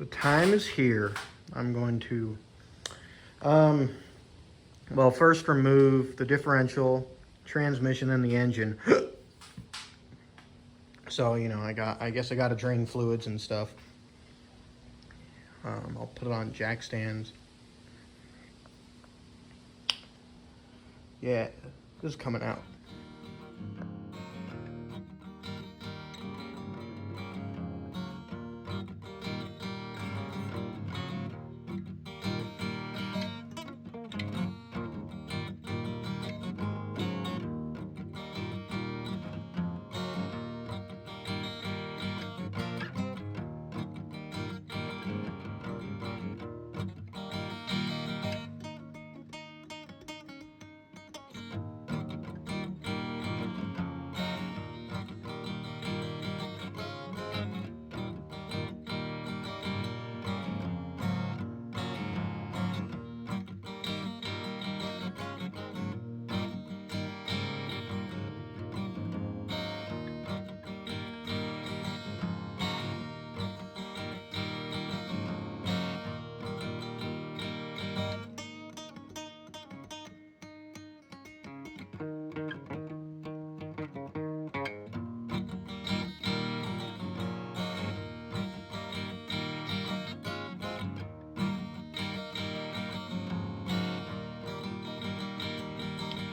The time is here. I'm going to, well, first remove the differential, transmission, and the engine. So, you know, I guess I got to drain fluids and stuff. I'll put it on jack stands. Yeah, this is coming out.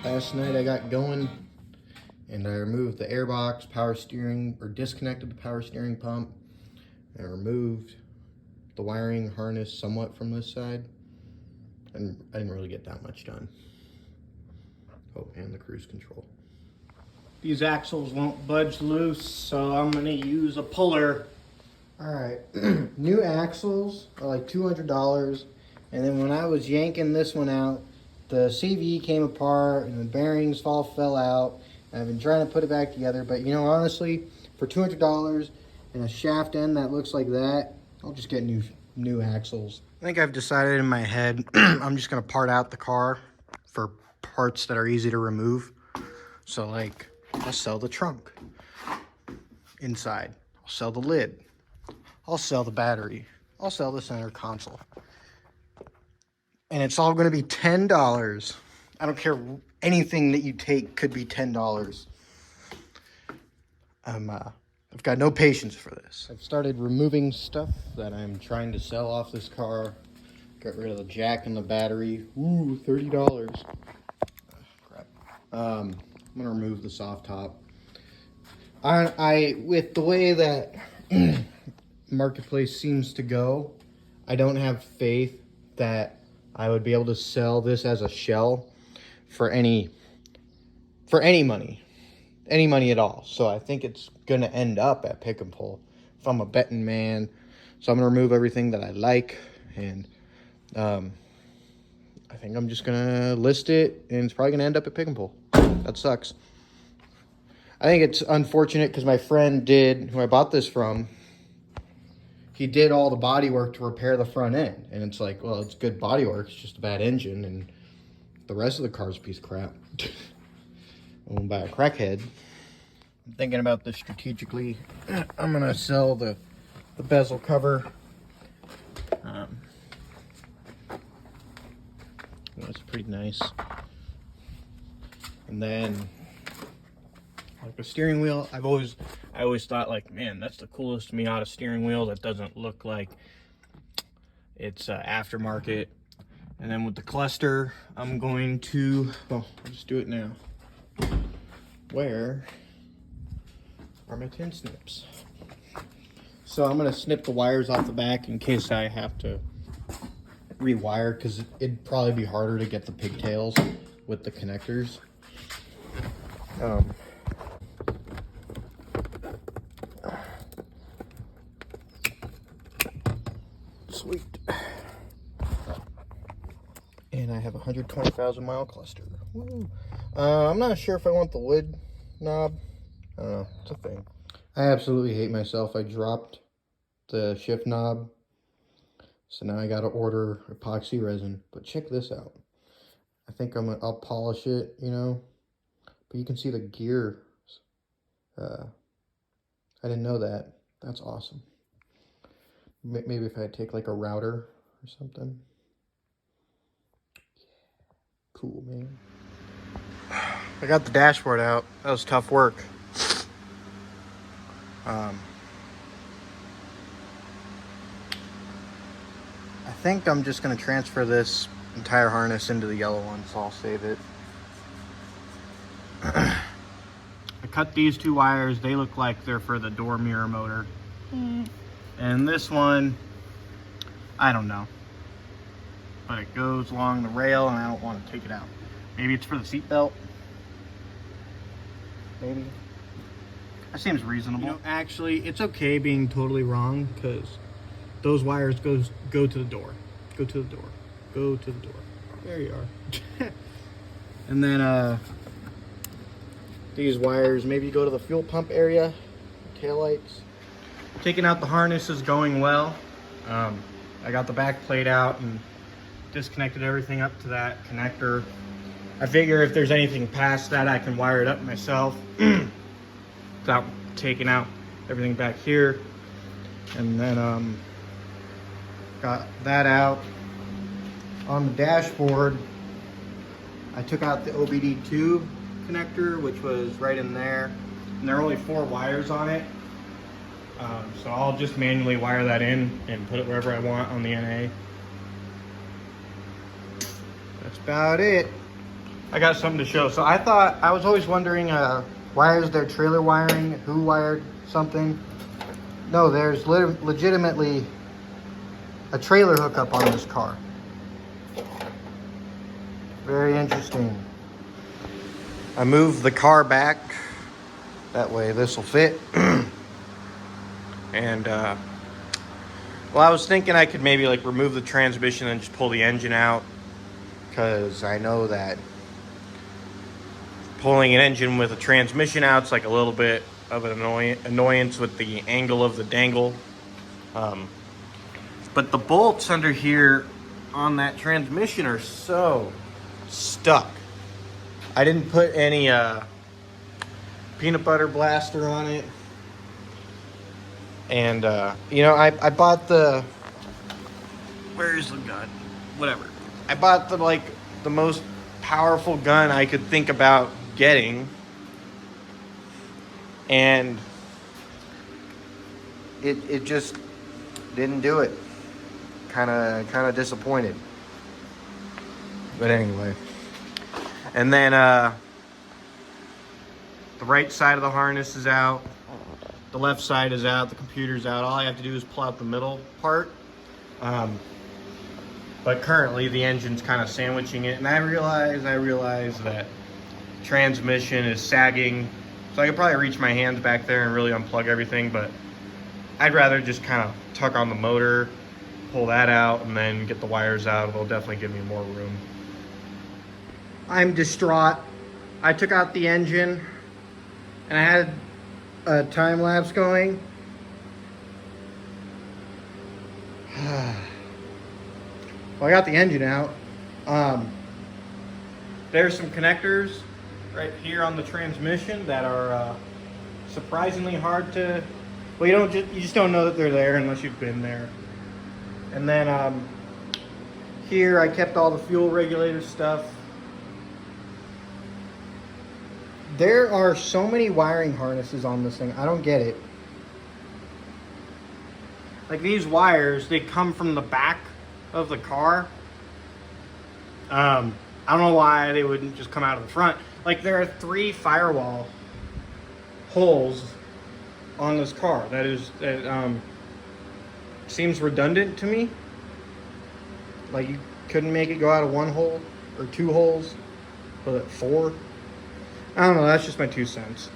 Last night I got going and I removed the airbox, power steering, or disconnected the power steering pump. I removed the wiring harness somewhat from this side, and I didn't really get that much done. Oh, and the cruise control. These axles won't budge loose, so I'm gonna use a puller. All right, new axles are like $200, and then when I was yanking this one out, the CV came apart and the bearings all fell out. I've been trying to put it back together, but you know, honestly, for $200 and a shaft end that looks like that, I'll just get new axles. I think I've decided in my head I'm just gonna part out the car for parts that are easy to remove. So like, I'll sell the trunk inside, I'll sell the lid, I'll sell the battery, I'll sell the center console. And it's all gonna be $10. I don't care, anything that you take could be $10. I've got no patience for this. I've started removing stuff that I'm trying to sell off this car. Got rid of the jack and the battery. Ooh, $30. Crap. I'm gonna remove the soft top. I with the way that marketplace seems to go, I don't have faith that I would be able to sell this as a shell for any money at all. So I think it's gonna end up at pick and pull if I'm a betting man. So I'm gonna remove everything that I like, and I think I'm just gonna list it, and it's probably gonna end up at pick and pull. That sucks. I think it's unfortunate because my friend who I bought this from, he did all the body work to repair the front end. And it's like, well, it's good body work, it's just a bad engine, and the rest of the car's a piece of crap. Owned by a crackhead. I'm thinking about this strategically. I'm gonna sell the bezel cover. That's pretty nice. And then like the steering wheel, I always thought, like, man, that's the coolest Miata steering wheel that doesn't look like it's aftermarket. And then with the cluster, I'm going to, well, I'll just do it now. Where are my tin snips? So I'm gonna snip the wires off the back in case I have to rewire, because it'd probably be harder to get the pigtails with the connectors. Sweet. And I have a 120,000 mile cluster. Woo. I'm not sure if I want the lid knob. I don't know, it's a thing. I absolutely hate myself. I dropped the shift knob, so now I gotta order epoxy resin. But check this out. I think I'll polish it, you know, but you can see the gear. I didn't know that. That's awesome. Maybe if I take like a router or something. Cool, man. I got the dashboard out. That was tough work. I think I'm just going to transfer this entire harness into the yellow one, so I'll save it. I cut these 2 wires. They look like they're for the door mirror motor. And this one, I don't know. But it goes along the rail and I don't want to take it out. Maybe it's for the seat belt. Maybe. That seems reasonable. You know, actually, it's okay being totally wrong because those wires go to the door. Go to the door. Go to the door. There you are. And then these wires maybe go to the fuel pump area, taillights. Taking out the harness is going well. I got the back plate out and disconnected everything up to that connector. I figure if there's anything past that, I can wire it up myself without taking out everything back here. And then got that out. On the dashboard, I took out the OBD2 connector, which was right in there. And there are only 4 wires on it. So I'll just manually wire that in and put it wherever I want on the NA. That's about it. I got something to show. So I was always wondering, why is there trailer wiring? Who wired something? No, there's legitimately a trailer hookup on this car. Very interesting. I moved the car back. That way this will fit. And, well, I was thinking I could maybe like remove the transmission and just pull the engine out. Because I know that pulling an engine with a transmission out is like a little bit of an annoyance with the angle of the dangle. But the bolts under here on that transmission are so stuck. I didn't put any peanut butter blaster on it. And, you know, I bought the... Where's the gun? Whatever. I bought the most powerful gun I could think about getting. And it just didn't do it. Kind of disappointed. But anyway. And then the right side of the harness is out. The left side is out. The computer's out. All I have to do is pull out the middle part. But currently the engine's kind of sandwiching it. And I realize that transmission is sagging. So I could probably reach my hands back there and really unplug everything. But I'd rather just kind of tuck on the motor, pull that out, and then get the wires out. It'll definitely give me more room. I'm distraught. I took out the engine and I had a time lapse going. Well, I got the engine out. There's some connectors right here on the transmission that are surprisingly hard to. Well, you just don't know that they're there unless you've been there. And then here I kept all the fuel regulator stuff. There are so many wiring harnesses on this thing. I don't get it. Like these wires, they come from the back of the car. I don't know why they wouldn't just come out of the front. Like there are 3 firewall holes on this car. That seems redundant to me. Like you couldn't make it go out of 1 hole or 2 holes, but 4. I don't know, that's just my 2 cents.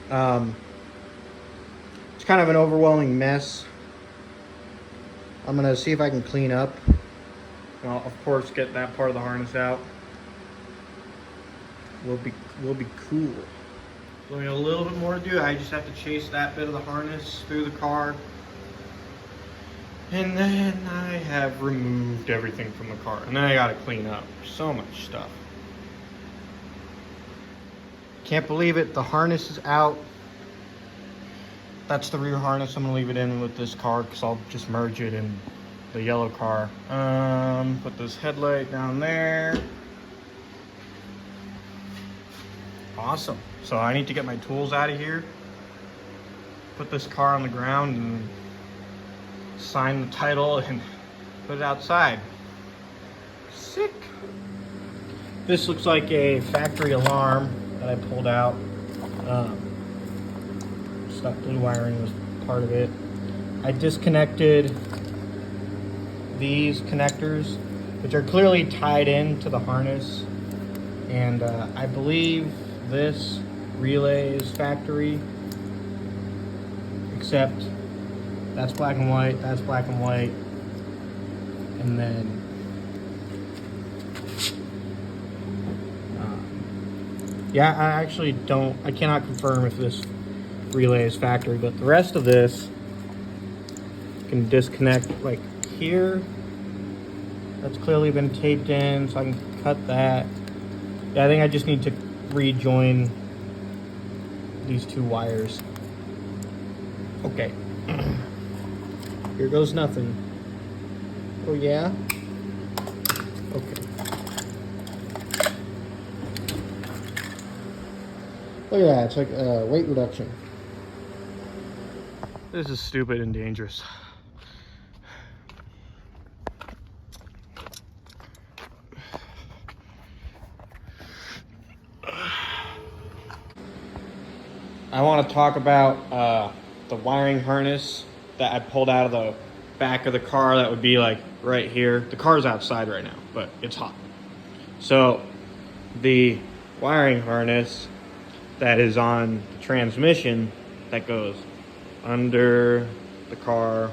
It's kind of an overwhelming mess. I'm gonna see if I can clean up. I'll of course get that part of the harness out. Will be cool. Only a little bit more to do. I just have to chase that bit of the harness through the car. And then I have removed everything from the car. And then I gotta clean up. So much stuff. Can't believe it, the harness is out. That's the rear harness. I'm gonna leave it in with this car because I'll just merge it in the yellow car. Put this headlight down there. Awesome. So I need to get my tools out of here, put this car on the ground, and sign the title and put it outside. Sick. This looks like a factory alarm that I pulled out. Stuck blue wiring was part of it. I disconnected these connectors, which are clearly tied into the harness, and I believe this relay is factory, except that's black and white, that's black and white, and then yeah, I cannot confirm if this relay is factory, but the rest of this can disconnect like here. That's clearly been taped in, so I can cut that. Yeah, I think I just need to rejoin these two wires. Okay. Here goes nothing. Oh yeah? Okay. Look at that, it's like weight reduction. This is stupid and dangerous. I want to talk about the wiring harness that I pulled out of the back of the car. That would be like right here. The car's outside right now, but it's hot. So the wiring harness that is on the transmission that goes under the car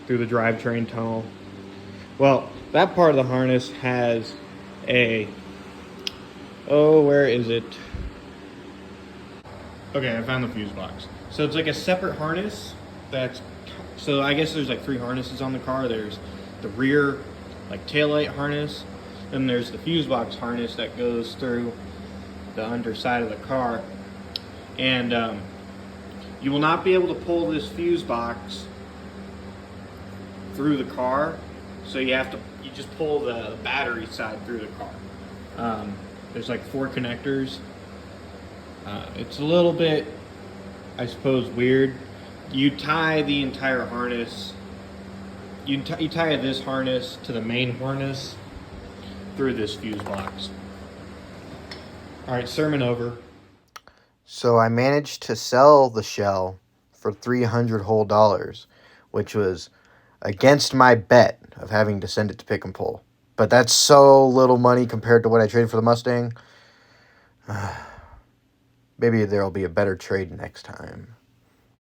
through the drivetrain tunnel. Well, that part of the harness has a, where is it? Okay, I found the fuse box. So it's like a separate harness so I guess there's like three harnesses on the car. There's the rear, like taillight harness, then there's the fuse box harness that goes through the underside of the car. And you will not be able to pull this fuse box through the car, so you just pull the battery side through the car. There's like 4 connectors. It's a little bit, I suppose, weird. You tie the entire harness, you tie this harness to the main harness through this fuse box. All right, sermon over. So I managed to sell the shell for $300 whole, which was against my bet of having to send it to pick and pull. But that's so little money compared to what I traded for the Mustang. Maybe there'll be a better trade next time.